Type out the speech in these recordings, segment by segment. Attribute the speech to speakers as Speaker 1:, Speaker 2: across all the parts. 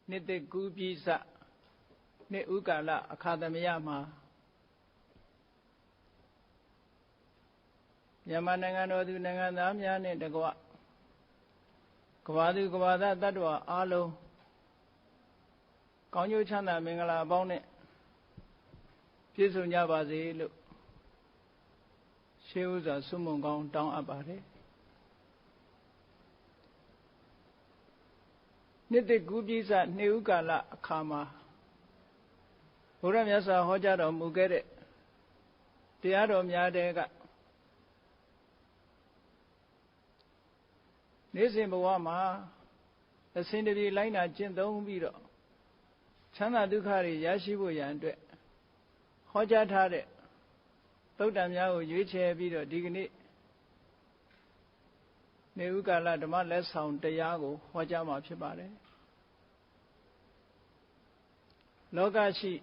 Speaker 1: Nite Gubisa Ne Ugala Akadamiyama Yamanangano du Nanganamya ne the Gwa Gwadu Gwada Dadwa Alo Kanyu Chana Mingala Bone Pisunya Bazi look Sheuza Sumungong down about it. Nite Gubisa Neugala Kama Uramyasa Hojaro Mugere Tiaro Myadega Nisimawama the Sindhi Lina Jindong Vido Chana Dukari Yashibu Yandre Hojatare Todamyao Yuche Vido Digni Neugala the man less sound Dayago, Wajama Pibare Logashi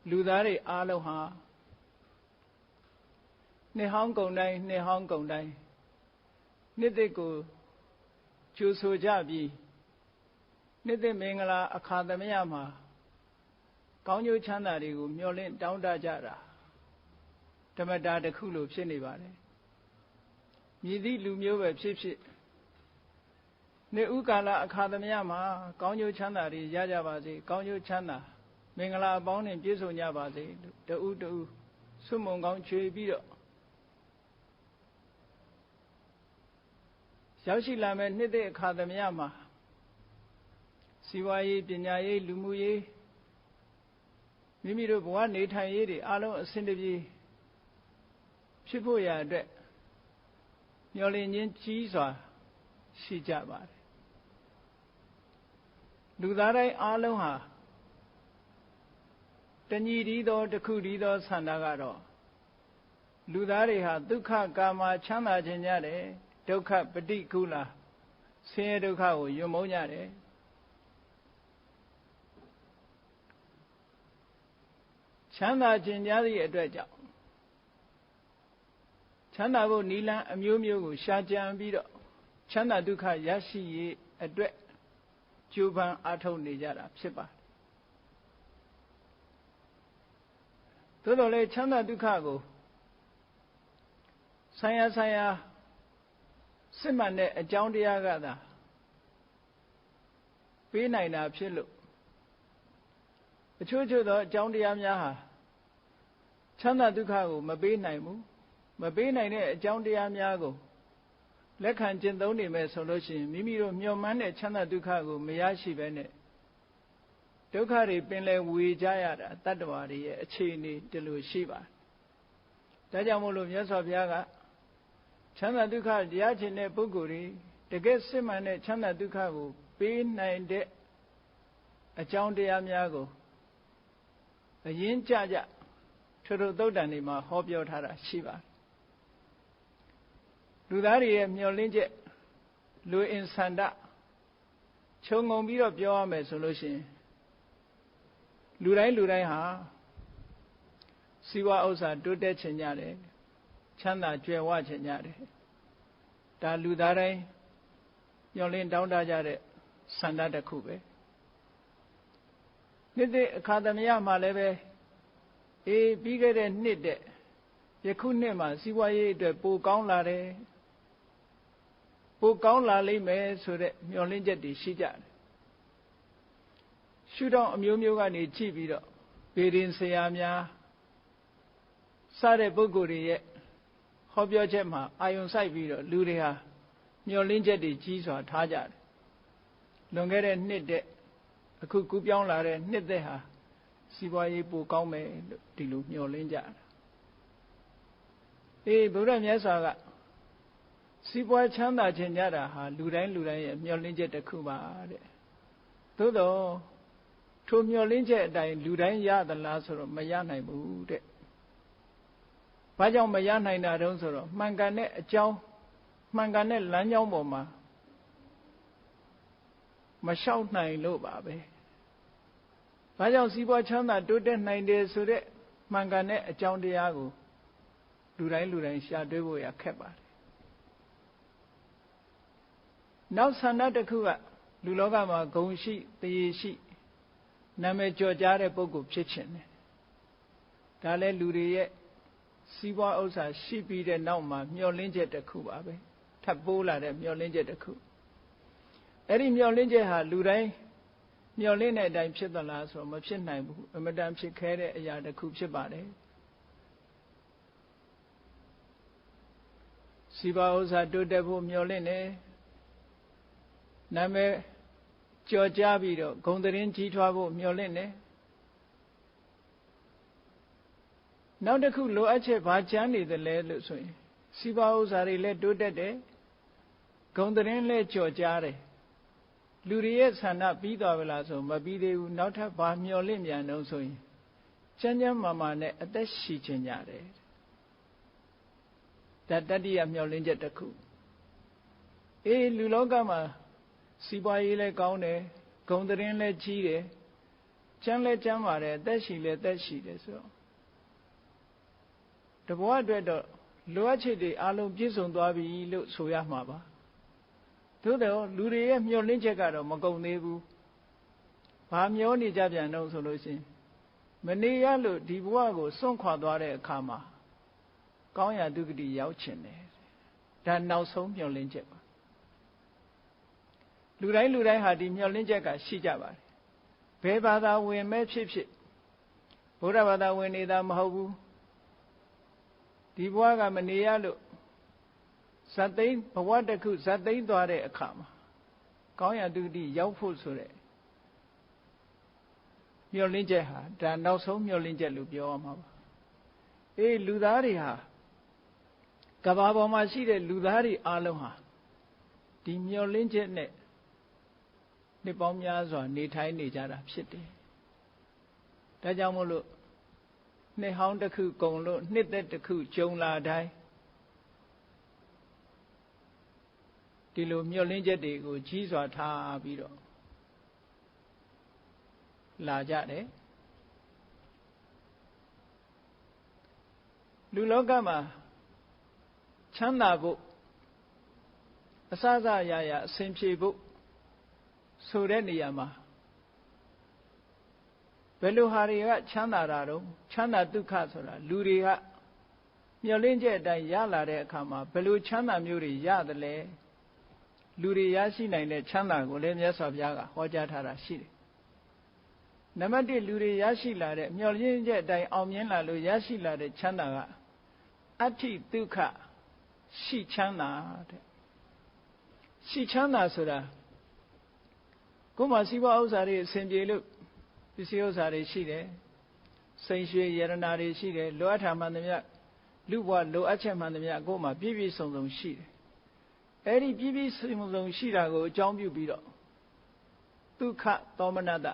Speaker 1: Ludari Aloha Ne Hong Kong Dai, Ne Hong Kong Dai Nideko Chuso Jabi Nide Mingala Akadamiyama Kanyu Chanarigu, Myolin Down Dajara Tamada the Kulu Shinibare Midi Lumio Pipsi Neugala Akadamiyama, Kanyu Chanari, Yajabazi, Kanyu Chana, Mingala Bon in Piso Yabazi, the Udu, Sumongang Chui Bido. Xiaoxi Lamen Nide Akadamiyama Siwaye, Binyaye, Lumuye Mimido Buan Netaye, Alo Sindibi Chipoya de Yolin Chisa Shijabar Ludare Aloha Tanyirido, the Kurido Sandagaro Ludareha, Duka Gama Chana Janyare, Doka Padikula, Se Doka, Yomonyare Chana Janyari Adreja Chana go Nila, Amumu, Shajan Bido, Chana Duka Yashi, a dread, Juban Ato Nijara, Sipa. Todole Chana Dukago Saya Simane, a Joundiagada Pinaina Pilu. The Chujo, the Joundiamyaha Chana Dukago, Mabinaimu. Mabina ne Joundiamiago. Lekan Jindoni me solution, Mimiro Mumane Chana Dukago, Miyashi Bene. Dokari Pinle Wijaya, Tadwari, a Chini, Delu Shiva. Tajamulu Yasabiaga Chana Duka, Yachine Buguri, the guest Simane Chana Dukago, Pin 9 de a Joundiamiago. A Yin Jaja, Turu Dodanima, Hobyo Tara Shiva. Ludari Myolinje Lu in Sanda Chongong Biro Biome solution Lurai Ha Siwa Osa Dude Chenyare Chanda Jewa Chenyare Da Ludare Yolin Down Dajare Sanda de Kube Nide Akadamia Maleve E bigger than Nide Yakunema Siwa Ye de Pukong Lare Pukong Lali me so that Myolinja di Shija. Shoot on Mumugani Chibido, Birin Sayamya Sade Buguri, Hobyo Jema, Ion Saibido, Luria, Myolinja di Jiso Tajad. Longere Nide, a Kukupion Lare, Nideha, Siwaye Pukong me, Dilu Myolinja. E Buddha Yasaga. Sibwa Chanda Janyara, Lurai, Myolinja de Kuba. Todo to Myolinja, Lurai, the last of Mayana Mood. Pajam Mayana in Adonsoro, Mangane, Jow, Mangane, Lanyo Moma Mashout Nine Lobabe. Pajam Sibwa Chanda, do that 9 days so that Mangane, John Diago, Lurai, Shadow, Keba. Now Sanda de Kuba, လူလောကမှာဂုဏ်ရှိတရေရှိနာမည်ကျော်ကြားတဲ့ပုဂ္ဂိုလ်ဖြစ်ခြင်းတယ်ဒါလည်းလူတွေရဲ့စီးပွားဥစ္စာရှိပြီးတဲ့နောက်မှာမျှော်လင့်ချက်တစ်ခုပါပဲထပ်ပိုးလာတဲ့မျှော်လင့်ချက်တစ်ခုအဲ့ဒီမျှော်လင့်ချက်ဟာလူတိုင်းမျှော်လင့်တဲ့အတိုင်းဖြစ်သလားဆိုတော့မဖြစ်နိုင်ဘူးအမတန်ဖြစ်ခဲတဲ့အရာတစ်ခုဖြစ်ပါတယ်စီးပွားဥစ္စာတိုးတက်ဖို့မျှော်လင့်တယ်နာမည်ကျော်ကြားပြီးတော့ဂုဏ်သတင်းကြီးထွားဖို့မျှော်လင့်တယ်နောက်တစ်ခုလိုအပ်ချက်ဘာချမ်းနေသလဲလို့ဆိုရင်စီးပွားဥစ္စာတွေလည်းတိုးတက်တယ်ဂုဏ်သတင်းလည်းကျော်ကြားတယ်လူတွေရဲ့ဆန္ဒပြီးသွားပြီလားဆိုမပြီးသေးဘူးနောက်ထပ်ဘာမျှော်လင့်မြန်တော့ဆိုရင်ချမ်းချမ်းမာမာနဲ့အသက်ရှိခြင်းကြတယ်ဒါတတိယမျှော်လင့်ချက်တစ်ခုလူလောကမှာစီးပွားရေးလည်းကောင်းတယ်ဂုဏ်သတင်းလည်းကြီးတယ်ချမ်းလည်းချမ်းပါတယ်အသက်ရှိလည်းအသက်ရှိတယ်ဆိုတော့တဘဝအတွက်တော့လိုအပ်ချက်တွေအလုံးပြည့်စုံသွားပြီလို့ဆိုရမှာပါသို့တော့လူတွေရဲ့မျှော်လင့်ချက်ကတော့မကုန်သေးဘူးဘာမျောနေကြပြန်တော့ဆိုလို့ရှိရင်မနေရလို့ဒီဘဝကိုစွန့်ခွာသွားတဲ့အခါမှာကောင်းရာဒုက္ခတိရောက်ချင်တယ်ဒါနောက်ဆုံးမျှော်လင့်ချက်ပါလူတိုင်းဟာဒီမျှော်လင့်ချက်ကရှိကြပါတယ်ဘယ်ဘာသာဝင်မဲ့ဖြစ်ဖြစ်ဗုဒ္ဓဘာသာဝင်နေတာမဟုတ်ဘူးဒီဘဝကမနေရလို့ဇတ်သိမ်းဘဝတစ်ခုဇတ်သိမ်းသွားတဲ့အခါမှာကောင်းရာဒုက္ခတိရောက်ဖို့ဆိုတဲ့မျှော်လင့်ချက်ဟာဒါနောက်ဆုံးမျှော်လင့်ချက်လို့ပြောရမှာပါလူသားတွေဟာကမ္ဘာပေါ်မှာရှိတဲ့လူသားတွေအားလုံးဟာဒီမျှော်လင့်ချက်နဲ့နှစ်ပေါင်းများစွာနေထိုင်နေကြတာဖြစ်တယ်ဒါကြောင့်မို့လို့နှစ်ဟောင်းတစ်ခုကုန်လို့နှစ်သက်တစ်ခုကျုံလာတိုင်းဒီလိုမျှော်လင့်ချက်တွေကိုကြီးစွာထားပြီးတော့လာကြတယ်လူလောကမှာချမ်းသာဖို့အစစအရာရာအစဉ်ပြေဖို့ဆိုတဲ့နေရာမှာဘယ်လိုဟာတွေကချမ်းသာတာတော့ချမ်းသာဒုက္ခဆိုတာလူတွေကမျှော်လင့်ချက်အတိုင်းရလာတဲ့အခါမှာဘယ်လိုချမ်းသာမျိုးတွေရတယ်လဲလူတွေရရှိနိုင်တဲ့ချမ်းသာကိုလည်းမြတ်စွာဘုရားကဟောကြားထားတာရှိတယ်နံပါတ်1လူတွေရရှိလာတဲ့မျှော်လင့်ချက်အတိုင်းအောင်မြင်လာလို့ရရှိလာတဲ့ချမ်းသာကအဋ္ဌိဒုက္ခရှိချမ်းသာတဲ့ရှိချမ်းသာဆိုတာကိုယ်မှာစီးပွားဥစ္စာတွေအစဉ်ပြေလို့ပစ္စည်းဥစ္စာတွေရှိတယ်စိန်ရွှေရတနာတွေရှိတယ်လိုအပ်တာမှန်သမျှလူဘဝလိုအပ်ချက်မှန်သမျှကိုယ်မှာပြည့်ပြည့်စုံစုံရှိတယ်အဲ့ဒီပြည့်ပြည့်စုံစုံရှိတာကိုအကြောင်းပြုပြီးတော့ဒုက္ခသောမနတ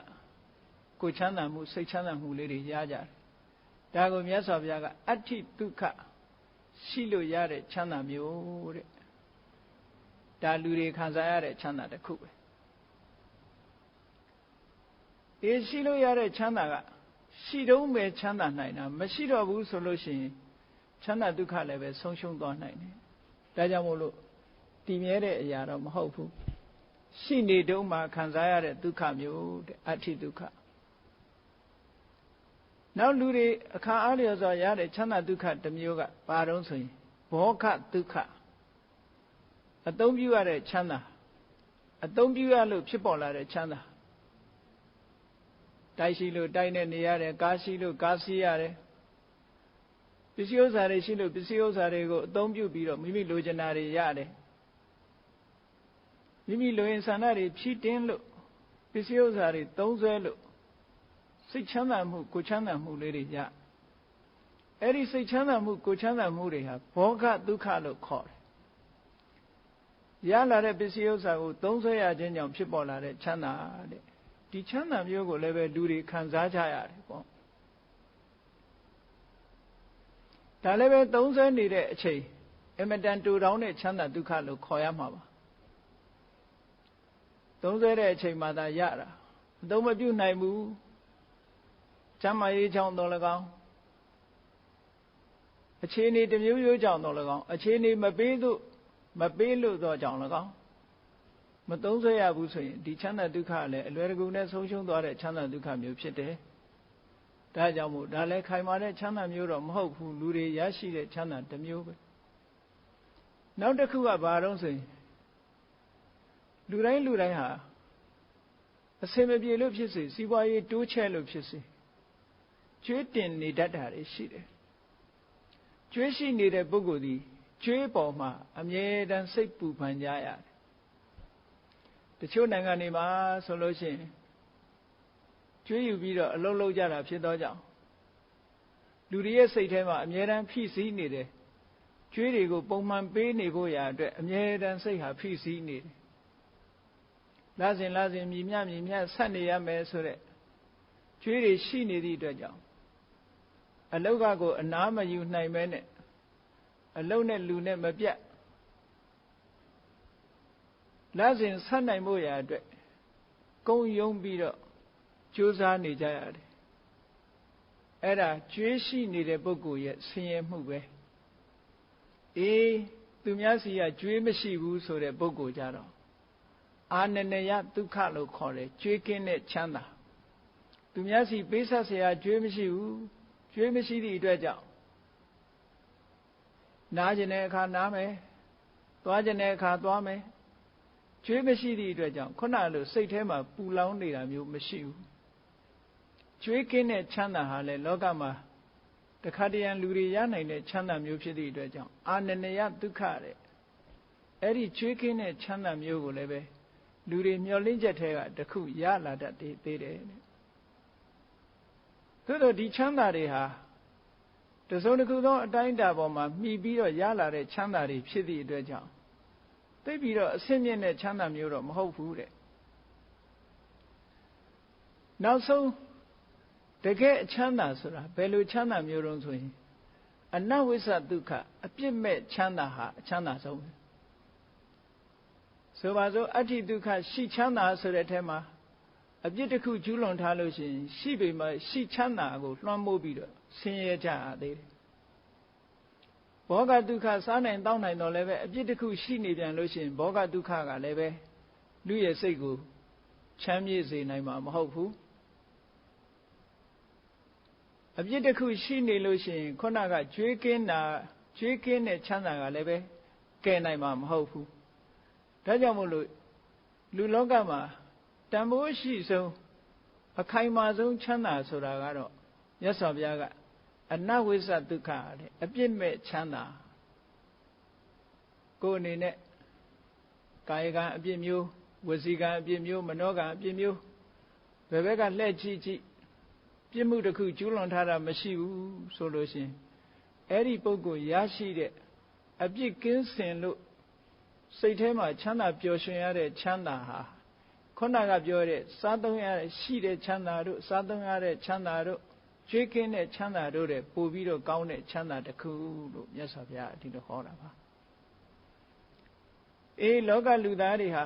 Speaker 1: ကိုချမ်းသာမှုစိတ်ချမ်းသာမှုလေးတွေရကြတယ်ဒါကိုမြတ်စွာဘုရားကအဋ္ဌိဒုက္ခရှိလို့ရတဲ့ချမ်းသာမျိုးတဲ့ဒါလူတွေခံစားရတဲ့ချမ်းသာတစ်ခုပဲရှိလို့ရတဲ့ချမ်းသာကရှိတော့ပဲချမ်းသာနိုင်တာမရှိတော့ဘူးဆိုလို့ရှိရင်ချမ်းသာဒုက္ခလည်းပဲဆုံးရှုံးသွားနိုင်တယ်ဒါကြောင့်မို့လို့တည်မြဲတဲ့အရာတော့မဟုတ်ဘူးရှိနေတုန်းမှာခံစားရတဲ့ဒုက္ခမျိုးတဲ့အဋ္ဌိဒုက္ခနောက်လူတွေအခါအားလျော်စွာရတဲ့ချမ်းသာဒုက္ခတစ်မျိုးကဘာတုံးဆိုရင်ဘောခဒုက္ခအသုံးပြုရတဲ့ချမ်းသာအသုံးပြုရလို့ဖြစ်ပေါ်လာတဲ့ချမ်းသာတိုက်ရှိလို့တိုက်နဲ့နေရတယ်ကားရှိလို့ကားစီးရတယ်ပစ္စည်းဥစ္စာတွေရှိလို့ပစ္စည်းဥစ္စာတွေကိုအသုံးပြုပြီးတော့မိမိလိုချင်တာတွေရတယ်မိမိလိုရင်ဆန္ဒတွေဖြည့်တင်းလို့ပစ္စည်းဥစ္စာတွေသုံးစွဲလို့စိတ်ချမ်းသာမှုကိုချမ်းသာမှုလေးတွေရအဲ့ဒီစိတ်ချမ်းသာမှုကိုချမ်းသာမှုတွေဟာဘောဂဒုက္ခလို့ခေါ်တယ်ရလာတဲ့ပစ္စည်းဥစ္စာကိုသုံးစွဲရခြင်းကြောင့်ဖြစ်ပေါ်လာတဲ့ချမ်းသာတဲ့ဒီချမ်းသာမျိုးကိုလည်းပဲလူတွေခံစားကြရတယ်ပေါ့ဒါလည်းပဲသုံးစွဲနေတဲ့အချိန်အမတန်တူတောင်းတဲ့ချမ်းသာဒုက္ခလို့ခေါ်ရမှာပါသုံးစွဲတဲ့အချိန်မှသာရတာအသုံးမပြုနိုင်ဘူးချမ်းသာရေးကြောင့်တော်၎င်းအခြေအနေတစ်မျိုးမျိုးကြောင့်တော်၎င်းအခြေအနေမပေးလို့တော့ကြောင့်၎င်း မသုံးဆွဲရဘူးဆိုရင်ဒီချမ်းသာဒုက္ခလည်းအလွယ်တကူနဲ့ဆုံးရှုံးသွားတဲ့ချမ်းသာဒုက္ခမျိုးဖြစ်တယ်ဒါကြောင့်မို့ဒါလည်းခိုင်မာတဲ့ချမ်းသာမျိုးတော့မဟုတ်ဘူးလူတွေရရှိတဲ့ချမ်းသာတစ်မျိုးပဲနောက်တစ်ခုကဘာတော့ဆိုရင်လူတိုင်းဟာအစင်မပြေလို့ဖြစ်စေစီးပွားရေးတိုးချဲ့လို့ဖြစ်စေကျွေးတင်နေတတ်တာတွေရှိတယ်ကျွေးရှိနေတဲ့ပုဂ္ဂိုလ်ဒီကျွေးပေါ်မှာအမြဲတမ်းစိတ်ပူပန်ကြရတယ်တချို့နိုင်ငံတွေမှာဆိုလို့ရှိရင်ကျွေးယူပြီးတော့အလုပ်လုပ်ကြတာဖြစ်သောကြောင့်လူတွေရဲ့စိတ်ထဲမှာအမြဲတမ်းဖိစီးနေတယ်ကျွေးတွေကိုပုံမှန်ပေးနေဖို့ရာအတွက်အမြဲတမ်းစိတ်ဟာဖိစီးနေတယ်လာစဉ်မြည်မြဆက်နေရမယ်ဆိုတဲ့ကျွေးတွေရှိနေသည့်အတွက်ကြောင့်အလောက်ကကိုအနားမယူနိုင်မဲနဲ့အလုံးနဲ့လူနဲ့မပြတ်လာစဉ်ဆက်နိုင်ဖို့ရာအတွက်ကုန်းယုံပြီးတော့ကြိုးစားနေကြရတယ်အဲ့ဒါကျွေးရှိနေတဲ့ပုဂ္ဂိုလ်ရဲ့ဆင်းရဲမှုပဲအေးသူများစီကကျွေးမရှိဘူးဆိုတဲ့ပုဂ္ဂိုလ်ကြတော့အာနနယဒုက္ခလို့ခေါ်တယ်ကျွေးကင်းတဲ့ချမ်းသာသူများစီပေးဆက်เสียကျွေးမရှိဘူးကျွေးမရှိသည့်အတွက်ကြောင့်နားကျင်တဲ့အခါနားမယ်သွားကျင်တဲ့အခါသွားမယ်ကျွေးမရှိသည့်အတွက်ကြောင့်ခုနလိုစိတ်ထဲမှာပူလောင်နေတာမျိုးမရှိဘူးကျွေးကင်းတဲ့ချမ်းသာဟာလေလောကမှာတခါတရံလူတွေရနိုင်တဲ့ချမ်းသာမျိုးဖြစ်သည့်အတွက်ကြောင့်အာနနယဒုက္ခတဲ့အဲ့ဒီကျွေးကင်းတဲ့ချမ်းသာမျိုးကိုလည်းပဲလူတွေမျှော်လင့်ချက်ထဲကတခုရလာတတ်သေးတယ်သို့တော့ဒီချမ်းသာတွေဟာတစုံတစ်ခုသောအတိုင်းအတာပေါ်မှာမှီပြီးတော့ရလာတဲ့ချမ်းသာတွေဖြစ်သည့်အတွက်ကြောင့်သိပြီးတော့အဆင့်မြင့်တဲ့ချမ်းသာမျိုးတော့မဟုတ်ဘူးတဲ့နောက်ဆုံးတကယ်အချမ်းသာဆိုတာဘယ်လိုချမ်းသာမျိုးတုံးဆိုရင်အနဝိစ္စဒုက္ခအပြစ်မဲ့ချမ်းသာဟာအချမ်းသာဆုံးပဲဆိုပါစို့အဋ္ဌိဒုက္ခရှိချမ်းသာဆိုတဲ့အထက်မှာအပြစ်တစ်ခုကျူးလွန်ထားလို့ရှိရင်ရှိပေမဲ့ရှိချမ်းသာကိုလွှမ်းမိုးပြီးတော့ဆင်းရဲကြရသေးတယ်ဘောဂဒုက္ခစားနိုင်တောင်းနိုင်တော့လည်းပဲအပြစ်တစ်ခုရှိနေပြန်လို့ရှိရင်ဘောဂဒုက္ခကလည်းပဲလူရဲ့စိတ်ကိုချမ်းမြေ့စေနိုင်မှာမဟုတ်ဘူးအပြစ်တစ်ခုရှိနေလို့ရှိရင်ခုနကကျွေးကင်းတဲ့ချမ်းသာကလည်းပဲကယ်နိုင်မှာမဟုတ်ဘူးဒါကြောင့်မို့လို့လူလောကမှာတန်ဖိုးရှိဆုံးအခိုင်မာဆုံးချမ်းသာဆိုတာကတော့မြတ်စွာဘုရားကအနဝိစ္စဒုက္ခတဲ့အပြစ်မဲ့ချမ်းသာကိုယ်အနေနဲ့ကာယကံအပြစ်မျိုးဝစီကံအပြစ်မျိုးမနောကံအပြစ်မျိုးဘယ်ဘက်ကလှည့်ကြည့်ပြစ်မှုတစ်ခုကျူးလွန်ထားတာမရှိဘူးဆိုလို့ရှိရင်အဲ့ဒီပုဂ္ဂိုလ်ရရှိတဲ့အပြစ်ကင်းစင်လို့စိတ်ထဲမှာချမ်းသာပျော်ရွှင်ရတဲ့ချမ်းသာဟာခုနကပြောတဲ့စားသုံးရတဲ့ရှိတဲ့ချမ်းသာတို့စားသုံးရတဲ့ချမ်းသာတို့ကျွေးကင်းတဲ့ချမ်းသာတို့တဲ့ပို့ပြီးတော့ကောင်းတဲ့ချမ်းသာတစ်ခုလို့မြတ်စွာဘုရားအဒီလိုဟောတာပါအေးလောကလူသားတွေဟာ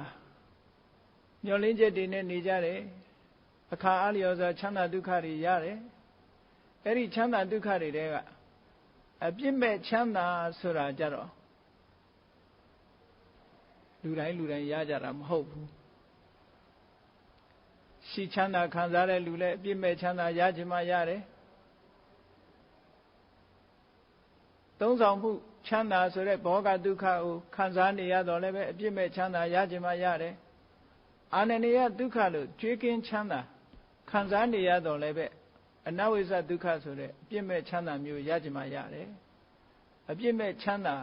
Speaker 1: မျောလင်းချက်တွေနဲ့နေကြတယ်အခါအားလျော်စွာချမ်းသာဒုက္ခတွေရတယ်အဲ့ဒီချမ်းသာဒုက္ခတွေတဲကအပြစ်မဲ့ချမ်းသာဆိုတာကြတော့လူတိုင်းရကြတာမဟုတ်ဘူးရှိချမ်းသာခံစားတဲ့လူလည်းအပြစ်မဲ့ချမ်းသာရခြင်းမှရတယ်သုံးဆောင်မှုချမ်းသာဆိုတဲ့ဘောဂဒုက္ခကိုခံစားနေရတော့လည်းပဲအပြစ်မဲ့ချမ်းသာရခြင်းမှရတယ်အာနနယဒုက္ခလို့ကျွေးကင်းချမ်းသာခံစားနေရတော့လည်းပဲအနဝိဇ္ဇဒုက္ခဆိုတဲ့အပြစ်မဲ့ချမ်းသာမျိုးရခြင်းမှရတယ်အပြစ်မဲ့ချမ်းသာ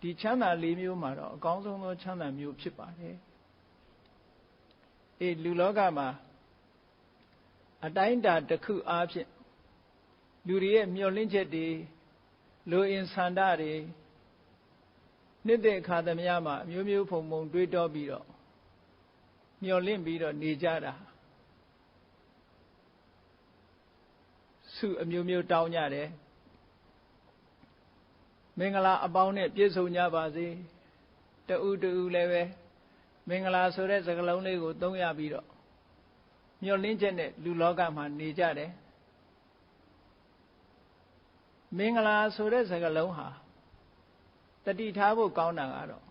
Speaker 1: ဒီချမ်းသာ၄မျိုးမှာတော့အကောင်းဆုံးသောချမ်းသာမျိုးဖြစ်ပါတယ်အေးလူလောကမှာအတိုင်းအတာတစ်ခုအားဖြင့်လူတွေရဲ့မျှော်လင့်ချက်တွေလိုအင်ဆန္ဒတွေနှစ်သက်ခါသမျှမှာအမျိုးမျိုးဖုံဖုံတွေးတောပြီးတော့မျှော်လင့်ပြီးတော့နေကြတာဆုအမျိုးမျိုးတောင်းကြတယ်မင်္ဂလာအပေါင်းနဲ့ပြည့်စုံကြပါစေတူလည်းပဲမင်္ဂလာဆိုတဲ့စကားလုံးလေးကိုသုံးရပြီးတော့မျှော်လင့်ချက်နဲ့လူလောကမှာနေကြတယ်မင်္ဂလာဆိုတဲ့စကားလုံးဟာတတိထားဖို့ကောင်းတာကတော့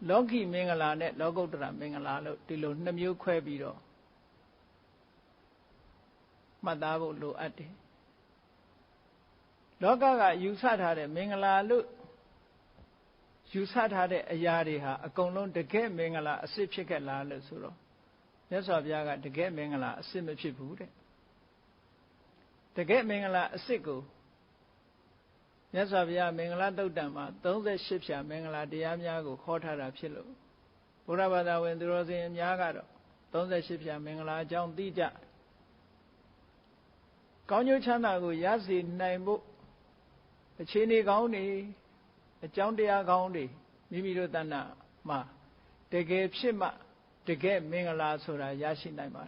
Speaker 1: လောကီမင်္ဂလာနဲ့လောကုတ္တရာမင်္ဂလာလို့ဒီလိုနှစ်မျိုးခွဲပြီးတော့မှတ်သားဖို့လိုအပ်တယ်လောကကယူဆထားတဲ့မင်္ဂလာလို့ယူဆထားတဲ့အရာတွေဟာအကုန်လုံးတကယ်မင်္ဂလာအစစ်ဖြစ်ခဲ့လားလို့ဆိုတော့မြတ်စွာဘုရားကတကယ်မင်္ဂလာအစစ်မဖြစ်ဘူးတဲ့တကယ်မင်္ဂလာအစစ်ကိုမြတ်စွာဘုရားမင်္ဂလာသုတ်တံမှာ38ဖြာမင်္ဂလာတရားများကိုခေါ်ထားတာဖြစ်လို့ဘုရားဘာသာဝင်သူတော်စင်အများကတော့38ဖြာမင်္ဂလာအကြောင်းသိကြကောင်းကျိုးချမ်းသာကိုရစေနိုင်ဖို့အခြေအနေကောင်းတွေအကြောင်းတရားကောင်းတွေမိမိတို့တဏ္ဍမှာတကယ်ဖြစ်မှတကယ်မင်္ဂလာဆိုတာရရှိနိုင်ပါ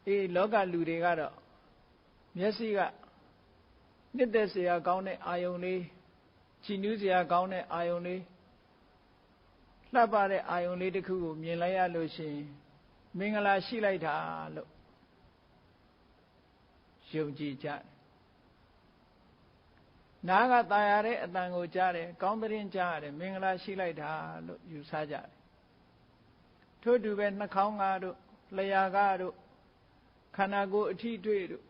Speaker 1: တယ်လောကလူတွေကတော့မျက်စိကနှစ်သက်စရာကောင်းတဲ့အာယုန်လေးကြည်နူးစရာကောင်းတဲ့အာယုန်လေးလှပတဲ့အာယုန်လေးတစ်ခုကိုမြင်လိုက်ရလို့ရှိရင်မင်္ဂလာရှိလိုက်တာလို့ယုံကြည်ကြတယ်နားကตายရတဲ့အတန်ကိုကြားတယ်ကောင်းသတင်းကြားရတယ်မင်္ဂလာရှိလိုက်တာလို့ယူဆကြတယ်ထို့တူပဲနှာခေါင်းကတို့လျှာကတို့ခန္ဓာကိုယ်အထီးတွေ့တို့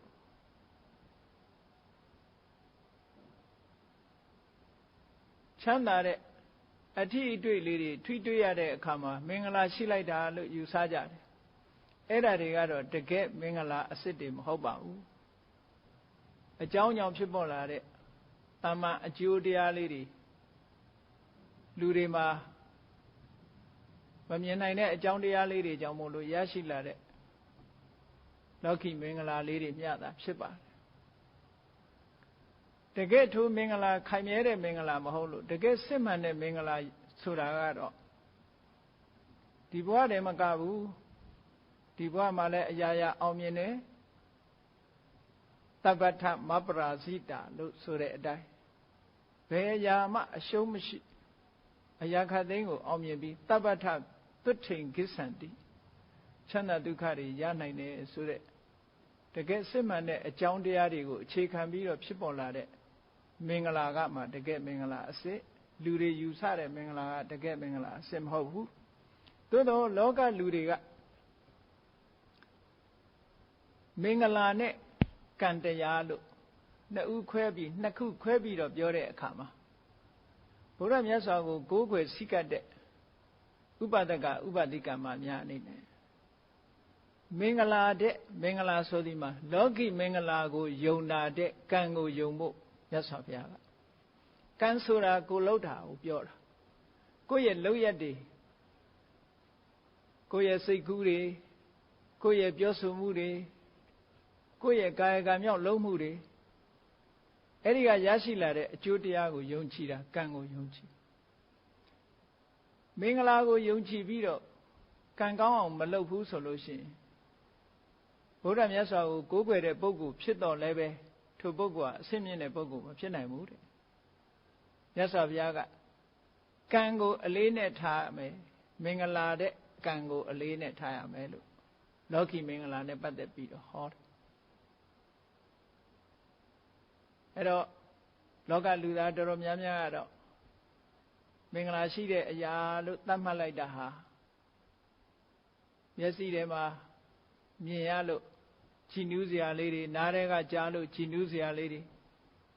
Speaker 1: ချမ်းသာတဲ့အထီးအတွေ့လေးတွေထွေးတွေ့ရတဲ့အခါမှာမင်္ဂလာရှိလိုက်တာလို့ယူဆကြတယ်အဲ့ဒါတွေကတော့တကယ်မင်္ဂလာအစစ်တွေမဟုတ်ပါဘူးအကြောင်းကြောင့်ဖြစ်ပေါ်လာတဲ့တမန်အကျိုးတရားလေးတွေလူတွေမှာမမြင်နိုင်တဲ့အကြောင်းတရားလေးတွေကြောင့်မို့လို့ရရှိလာတဲ့လောကီမင်္ဂလာလေးတွေမျှတာဖြစ်ပါတယ်တကယ်ထိုမင်္ဂလာခိုင်မြဲတဲ့မင်္ဂလာမဟုတ်လို့တကယ်စစ်မှန်တဲ့မင်္ဂလာဆိုတာကတော့ဒီဘဝတည်းမကဘူးဒီဘဝမှာလည်းအရာရာအောင်မြင်တယ်တပ္ပထမပရာဇိတာလို့ဆိုတဲ့အတိုင်းဘယ်အရာမှအရှုံးမရှိအရာခတ်သိမ်းကိုအောင်မြင်ပြီးတပ္ပထသွတ်ထိန်ကိစ္ဆန္တိချမ်းသာဒုက္ခတွေရနိုင်တယ်ဆိုတဲ့တကယ်စစ်မှန်တဲ့အကြောင်းတရားတွေကိုအခြေခံပြီးတော့ဖြစ်ပေါ်လာတဲ့မင်္ဂလာကမှတကယ်မင်္ဂလာအစစ်လူတွေယူဆတဲ့မင်္ဂလာကတကယ်မင်္ဂလာအစစ်မဟုတ်ဘူးသို့တော့လောကလူတွေကမင်္ဂလာနဲ့ကံတရားလို့နှစ်ခုခွဲပြီးတော့ပြောတဲ့အခါမှာဘုရားမြတ်စွာကိုကိုးကွယ်စိတ်ကတဲ့ဥပဒကဥပတိကမ္မများအနေနဲ့မင်္ဂလာတဲ့မင်္ဂလာဆိုဒီမှာလောကီမင်္ဂလာကိုယုံတာတဲ့ကံကိုယုံဖို့မြတ်စွာဘုရားကကံဆိုတာကိုလှုပ်တာကိုပြောတာကိုယ့်ရဲ့လှုပ်ရက်တွေကိုယ့်ရဲ့စိတ်ကူးတွေကိုယ့်ရဲ့ပြောဆိုမှုတွေကိုယ့်ရဲ့ကာယကံမြောက်လုပ်မှုတွေအဲ့ဒီကရရှိလာတဲ့အကျိုးတရားကိုယုံကြည်တာကံကိုယုံကြည်မင်္ဂလာကိုယုံကြည်ပြီးတော့ကံကောင်းအောင်မလုပ်ဘူးဆိုလို့ရှိရင်ဘုရားမြတ်စွာကိုကိုးကွယ်တဲ့ပုဂ္ဂိုလ်ဖြစ်တော်လဲပဲထိုပုဂ္ဂိုလ်ဟာအဆင့်မြင့်တဲ့ပုဂ္ဂိုလ်မဖြစ်နိုင်ဘူးတဲ့မြတ်စွာဘုရားကကံကိုအလေးနဲ့ထားရမယ်မင်္ဂလာတဲ့ကံကိုအလေးနဲ့ထားရမယ်လို့လောကီမင်္ဂလာနဲ့ပတ်သက်ပြီးတော့ဟောတယ်အဲ့တော့လောကလူသားတော်တော်များများကတော့မင်္ဂလာရှိတဲ့အရာလို့သတ်မှတ်လိုက်တာဟာမျက်စိထဲမှာမြင်ရလို့ကြည်နူးစရာလေးတွေနားထဲကကြားလို့ကြည်နူးစရာလေးတွေ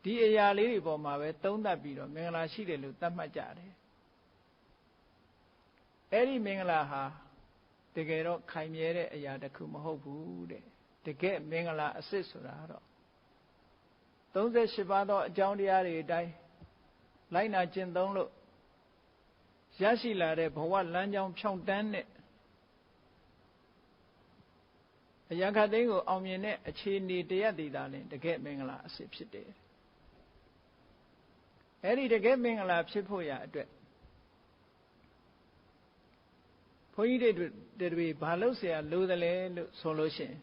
Speaker 1: ဒီအရာလေးတွေပေါ်မှာပဲသုံးသပ်ပြီးတော့မင်္ဂလာရှိတယ်လို့သတ်မှတ်ကြတယ်အဲ့ဒီမင်္ဂလာဟာတကယ်တော့ခိုင်မြဲတဲ့အရာတစ်ခုမဟုတ်ဘူးတဲ့တကယ်မင်္ဂလာအစစ်ဆိုတာတော့38ပါးသောအကြောင်းတရားတွေအတိုင်းလိုက်နာကျင့်သုံးလို့ရရှိလာတဲ့ဘဝလမ်းကြောင်းဖြောင့်တန်းတဲ့အရာခတ်သိမ်းကိုအောင်မြင်တဲ့အခြေအနေတရားတွေသာလင်တကယ်မင်္ဂလာအစစ်ဖြစ်တယ်အဲ့ဒီတကယ်မင်္ဂလာဖြစ်ဖို့ရာအတွက်ဘုန်းကြီးတွေဘာလို့ဆရာလိုသလဲလို့ဆိုလို့ရှိရင်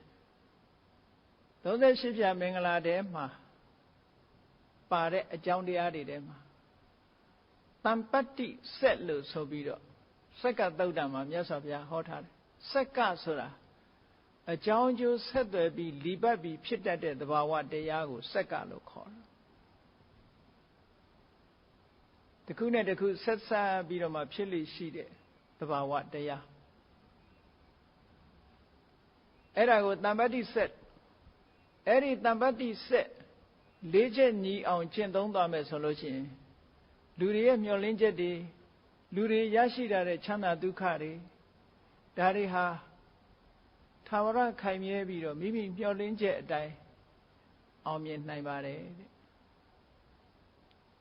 Speaker 1: 38ဖြာမင်္ဂလာတဲမှာပါတဲ့အကြောင်းတရားတွေထဲမှာတမ္ပတ္တိစက်လို့ဆိုပြီးတော့စက္ကသုတ်တံမှာမြတ်စွာဘုရားဟောထားတယ်စက္ကဆိုတာအကြောင်းကျိုးဆက်သွယ်ပြီးလီပတ်ပြီးဖြစ်တတ်တဲ့သဘာဝတရားကိုစက္ကလို့ခေါ်တယ် တခုနဲ့တခုဆက်ဆက်ပြီးတော့မှဖြစ်လိရှိတဲ့သဘာဝတရားအဲ့ဒါကိုတမ္ပတ္တိဆက်အဲ့ဒီတမ္ပတ္တိဆက်လေးချက်ညီအောင်ကျင့်သုံးသွားမယ်ဆိုလို့ရှိရင်လူတွေရဲ့မျှော်လင့်ချက်တွေလူတွေရရှိတာတဲ့ချမ်းသာဒုက္ခတွေဒါတွေဟာသာဝရခိုင်မြဲပြီးတော့မိမိမျှော်လင့်ချက်အတိုင်းအောင်မြင်နိုင်ပါတယ်တဲ့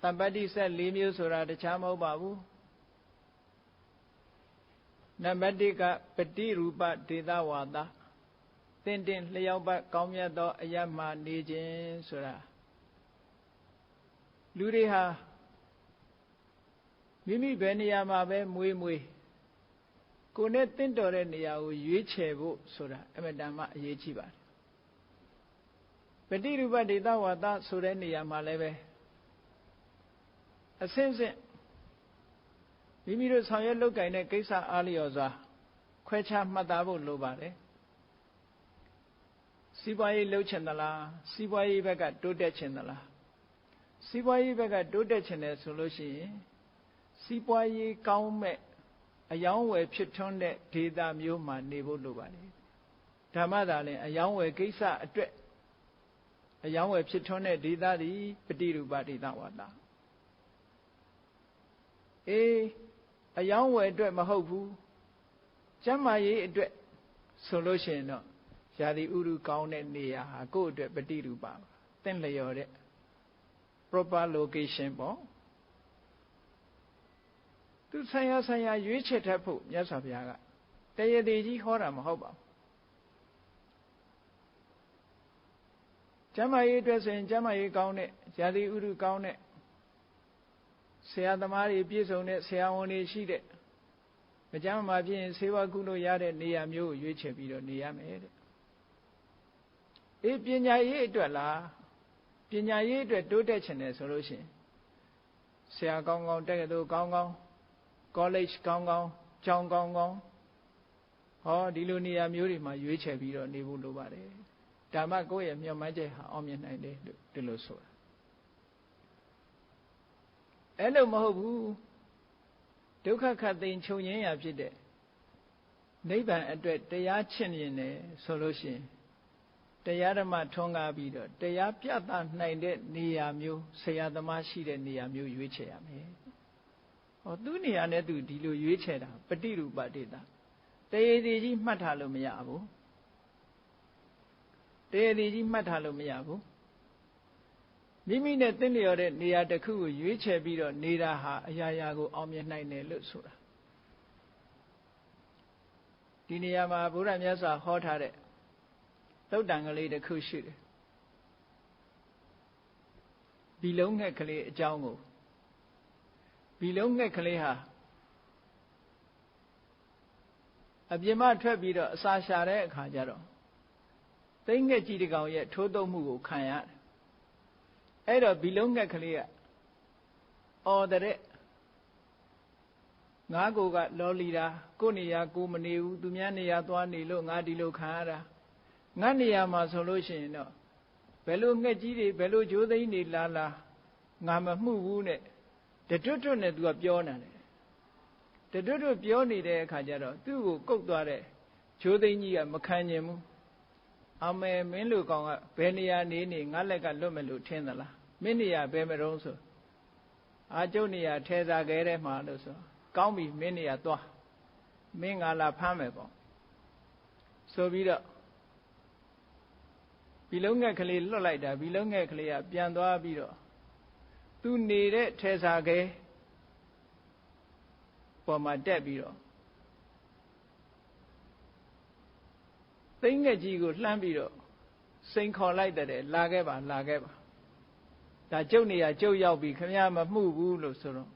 Speaker 1: တမ္ပတ္တိဆက်၄မျိုးဆိုတာတခြားမဟုတ်ပါဘူးနံပါတ်1ကပฏิရူပဒေသဝါဒသင်တင်လျောက်ပတ်ကောင်းမြတ်သောအယတ်မှနေခြင်းဆိုတာလူတွေဟာမိမိဘယ်နေရာမှာပဲမွေးကိုယ်နဲ့တင့်တော်တဲ့နေရာကိုရွေးချယ်ဖို့ဆိုတာအမှန်တမ်းအရေးကြီးပါတယ်ပฏิရူပဒေသဝါဒဆိုတဲ့နေရာမှာလည်းပဲအစဉ်စဉ်မိမိတို့ဆောင်ရွက်လုပ်ကိုင်တဲ့ကိစ္စအားလျော်စွာခွဲခြားမှတ်သားဖို့လိုပါတယ်စီးပွားရေးလုပ်ချင်သလားစီးပွားရေးဘက်ကတိုးတက်ချင်သလားစီးပွားရေးဘက်ကတိုးတက်ချင်တယ်ဆိုလို့ရှိရင်စီးပွားရေးကောင်းမဲ့အယောင်းဝယ်ဖြစ်ထွန်းတဲ့ဒေသမျိုးမှာနေဖို့လိုပါတယ်ဓမ္မသာလည်းအယောင်းဝယ်ကိစ္စအတွက်အယောင်းဝယ်ဖြစ်ထွန်းတဲ့ဒေသသည်ပฏิရူပဒေသဝါဒအယောင်းဝယ်အတွက်မဟုတ်ဘူးကျမ်းမာရေးအတွက်ဆိုလို့ရှိရင်တော့ရာသီဥတုကောင်းတဲ့နေရာဟာကိုယ့်အတွက်ပฏิရူပပါသင့်လျော်တဲ့ proper location ပေါ့သူဆိုင်ရာရွေးချယ်တတ်ဖို့မြတ်စွာဘုရားကတရသေးကြီးဟောတာမဟုတ်ပါဘူးကျမ်းမာရေးအတွက်ဆိုရင်ကျမ်းမာရေးကောင်းတဲ့ရာသီဥတုကောင်းတဲ့ဆရာသမားတွေပြည့်စုံတဲ့ဆရာဝန်တွေရှိတဲ့မကျမ်းမာဖြစ်ရင်ဆေးဝါးကုလို့ရတဲ့နေရာမျိုးကိုရွေးချယ်ပြီးတော့နေရမယ်တဲ့ပညာရေးအတွက်လားပညာရေးအတွက်တိုးတက်ချင်တယ်ဆိုလို့ရှိရင်ဆရာကောင်းကောင်းတက္ကသိုလ်ကောင်းကောင်း college ကောင်းကောင်းကျောင်းကောင်းကောင်းဒီလိုနေရာမျိုးတွေမှာရွေးချယ်ပြီးတော့နေဖို့လိုပါတယ်ဒါမှကိုယ့်ရဲ့မျှော်မှန်းချက်ဟာအောင်မြင်နိုင်တယ်လို့ဒီလိုဆိုတာအဲ့လိုမဟုတ်ဘူးဒုက္ခခတ်သိမ်းချုပ်ငြိမ်းရာဖြစ်တဲ့နိဗ္ဗာန်အတွက်တရားချင့်ရင်လည်းဆိုလို့ရှိရင်တရားဓမ္မထွန်းကားပြီးတော့တရားပြသနိုင်တဲ့နေရာမျိုးဆရာသမားရှိတဲ့နေရာမျိုးရွေးချယ်ရမယ်သူ့နေရာနဲ့သူဒီလိုရွေးချယ်တာပฏิရူပဒေသတရေတည်ကြီးမှတ်ထားလို့မရဘူးတရေတည်ကြီးမှတ်ထားလို့မရဘူးမိမိနဲ့သင့်လျော်တဲ့နေရာတစ်ခုကိုရွေးချယ်ပြီးတော့နေတာဟာအရာရာကိုအောင်မြင်နိုင်တယ်လို့ဆိုတာဒီနေရာမှာဘုရားမြတ်စွာဟောထားတဲ့သုတ်တံကလေးတစ်ခုရှိတယ်ဘီလုံးငှက်ကလေးအကြောင်းကိုဘီလုံးငှက်ကလေးဟာအပြင်မှထွက်ပြီးတော့အစာရှာတဲ့အခါကျတော့သိငှက်ကြီးတစ်ကောင်ရဲ့ထိုးတုပ်မှုကိုခံရတယ်အဲ့တော့ဘီလုံးငှက်ကလေးကအော်တဲ့ငါးကိုကလောလီတာကိုနေရာကိုမနေဘူးသူများနေရာသွားနေလို့ငါဒီလိုခံရတာငါနေရာမှာဆိုလို့ရှိရင်တော့ဘယ်လိုငှက်ကြီးတွေဘယ်လိုဂျိုးသိန်းတွေလာငါမမှုဘူးနဲ့တတွတ်နဲ့သူကပြောနေတယ်တတွတ်ပြောနေတဲ့အခါကျတော့သူ့ကိုကုတ်သွားတဲ့ဂျိုးသိန်းကြီးကမခံကျင်ဘူးအမေမင်းလူကောင်ကဘယ်နေရာနေငါလက်ကလွတ်မယ်လို့ထင်သလားမင်းနေရာဘယ်မတုံးဆိုကျုပ်နေရာထဲစားခဲထဲမှာလို့ဆိုကောင်းပြီမင်းနေရာသွားမင်းငါလာဖမ်းမယ်ပေါ့ဆိုပြီးတော့ဘီလုံးငှက်ကလေးလွတ်လိုက်တာဘီလုံးငှက်ကလေးကပြန်သွားပြီးတော့သူနေတဲ့ထဲစားခဲပေါ်မှာတက်ပြီးတော့သိငှက်ကြီးကိုလှမ်းပြီးတော့စိန်ခေါ်လိုက်တဲ့လာခဲ့ပါဒါကျုပ်နေရာကျုပ်ရောက်ပြီခင်ဗျားမမှုဘူးလို့ဆိုတော့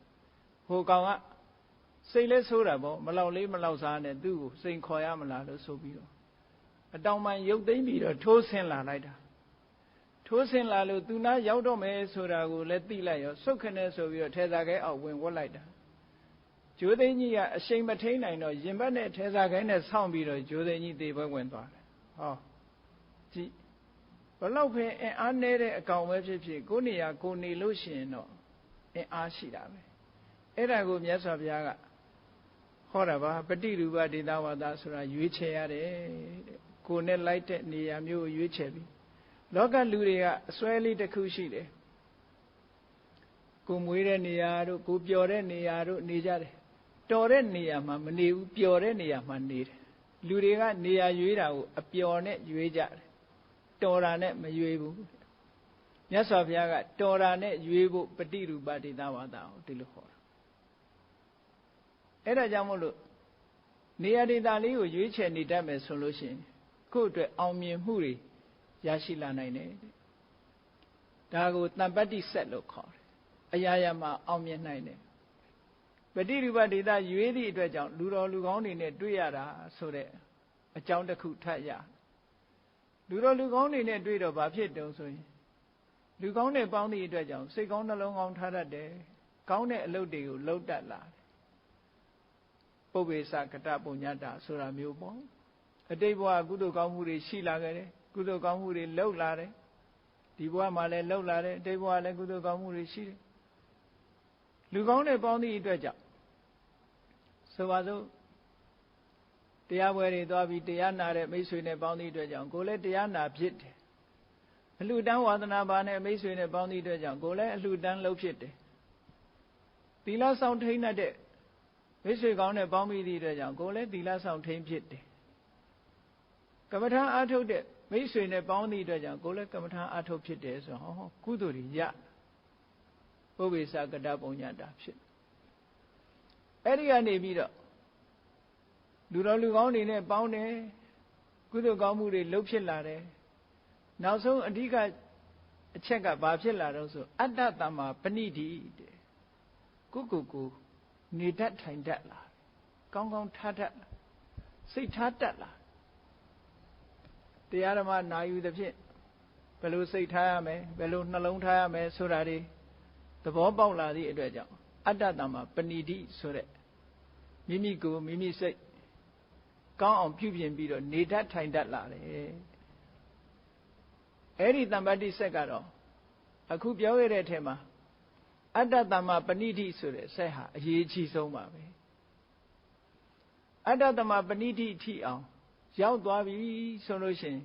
Speaker 1: ဟိုကောင်ကစိတ်လဲဆိုးတာပေါ့မလောက်လေးမလောက်စားနဲ့သူ့ကိုစိန်ခေါ်ရမလားလို့ဆိုပြီးတော့အတောင်ပံရုပ်သိမ်းပြီးတော့ထိုးဆင်းလာလိုက်တာထိုးဆင်းလာလို့သူနာရောက်တော့မယ်ဆိုတာကိုလည်းသိလိုက်ရောစုတ်ခနဲ့ဆိုပြီးတော့ထဲစားခဲအောက်ဝင်ဝတ်လိုက်တာဂျိုးသိန်းကြီးကအရှိန်မထိန်နိုင်တော့ရင်ဘတ်နဲ့ထဲစားခဲနဲ့ဆောင်းပြီးတော့ဂျိုးသိန်းကြီးသေပွဲဝင်သွားတယ်ကြည့်ဘလောက်ပဲအင်အားနည်းတဲ့အကောင်ပဲဖြစ်ဖြစ်ကိုနေရာကိုနေလို့ရှိရင်တော့အင်အားရှိတာပဲ အဲ့ဒါကိုမြတ်စွာဘုရားကဟောတာပါပฏิရူပဒေသဝါဒဆိုတာရွေးချယ်ရတယ်တဲ့ကိုယ်နဲ့လိုက်တဲ့နေရာမျိုးကိုရွေးချယ်ပြီးလောကလူတွေကအစွဲလေးတစ်ခုရှိတယ်ကိုမွေးတဲ့နေရာတို့ကိုပျော်တဲ့နေရာတို့နေကြတယ်တော်တဲ့နေရာမှာမနေဘူးပျော်တဲ့နေရာမှာနေတယ်လူတွေကနေရာရွေးတာကိုအပျော်နဲ့ရွေးကြတယ်တော်တာနဲ့မရွေးဘူးမြတ်စွာဘုရားကတော်တာနဲ့ရွေးဖို့ပฏิရူပဒေသဝါဒကိုဒီလိုဟောတာအဲ့ဒါကြောင့်မို့လို့နေရာဒေသလေးကိုရွေးချယ်နေတတ်မယ်ဆိုလို့ရှိရင်ကိုယ့်အတွက်အောင်မြင်မှုတွေရရှိလာနိုင်တယ်ဒါကိုတမ္ပတ္တိဆက်လို့ခေါ်တယ်အရာရာမှာအောင်မြင်နိုင်တယ်ပฏิရူပဒေသရွေးသည့်အတွက်ကြောင့်လူတော်လူကောင်းတွေနဲ့တွေ့ရတာဆိုတဲ့အကြောင်းတစ်ခုထပ်ရလူတော်လူကောင်းတွေနဲ့တွေ့တော့ဘာဖြစ်တုံးဆိုရင်လူကောင်းနဲ့ပေါင်းသည့်အတွက်ကြောင့်စိတ်ကောင်းနှလုံးကောင်းထားတတ်တယ်ကောင်းတဲ့အလုပ်တွေကိုလုပ်တတ်လာတယ်ပုပ္ပေသကတပုညတာဆိုတာမျိုးပေါ့အတိတ်ဘဝကုသိုလ်ကောင်းမှုတွေရှိလာခဲ့တယ်ကုသိုလ်ကောင်းမှုတွေလုပ်လာတယ်ဒီဘဝမှာလည်းလုပ်လာတယ်အတိတ်ဘဝလည်းကုသိုလ်ကောင်းမှုတွေရှိတယ်လူကောင်းနဲ့ပေါင်းသည့်အတွက်ကြောင့်ဆိုပါစို့တရားပွဲတွေသွားပြီးတရားနာတဲ့မိတ်ဆွေနဲ့ပေါင်းသည့်အတွက်ကြောင့်ကိုယ်လည်းတရားနာဖြစ်တယ်အလှူဒန်းဝါသနာပါနဲ့မိတ်ဆွေနဲ့ပေါင်းသည့်အတွက်ကြောင့်ကိုယ်လည်းအလှူဒန်းလုပ်ဖြစ်တယ်သီလဆောင်ထိန်းတဲ့မိတ်ဆွေကောင်းနဲ့ပေါင်းပြီးသည့်အတွက်ကြောင့်ကိုယ်လည်းသီလဆောင်ထိန်းဖြစ်တယ်ကမ္မထာအားထုတ်တဲ့မိတ်ဆွေနဲ့ပေါင်းသည့်အတွက်ကြောင့်ကိုယ်လည်းကမ္မထာအားထုတ်ဖြစ်တယ်ဆိုဟောကုသိုလ်တွေရပုပ္ပေသကတပုညတာဖြစ်အဲ့ဒီကနေပြီးတော့လူတော်လူကောင်းတွေနဲ့ပေါင်းတယ်ကုသိုလ်ကောင်းမှုတွေလုပ်ဖြစ်လာတယ်နောက်ဆုံးအဓိကအချက်ကဘာဖြစ်လာတော့ဆိုအတ္တတမ္မာပဏိတိတဲ့ကိုနေတတ်ထိုင်တတ်လာကောင်းကောင်းထားတတ်စိတ်ထားတတ်လာတရားဓမ္မနာယူသဖြင့်ဘယ်လိုစိတ်ထားရမယ်ဘယ်လိုနှလုံးထားရမယ်ဆိုတာတွေသဘောပေါက်လာသည့်အတွက်ကြောင့်အတ္တတမ္မာပဏိတိဆိုတဲ့မိမိကိုယ်မိမိစိတ်ကောင်းအောင်ပြုပြင်ပြီးတော့နေတတ်ထိုင်တတ်လာတယ်အဲ့ဒီတမ္ပတ္တိဆက်ကတော့အခုပြောရတဲ့အထက်မှာအတ္တတမ္မာပဏိတိဆိုတဲ့ဆက်ဟာအရေးကြီးဆုံးပါပဲအတ္တတမ္မာပဏိတိထိအောင်ရောက်သွားပြီဆိုလို့ရှိရင်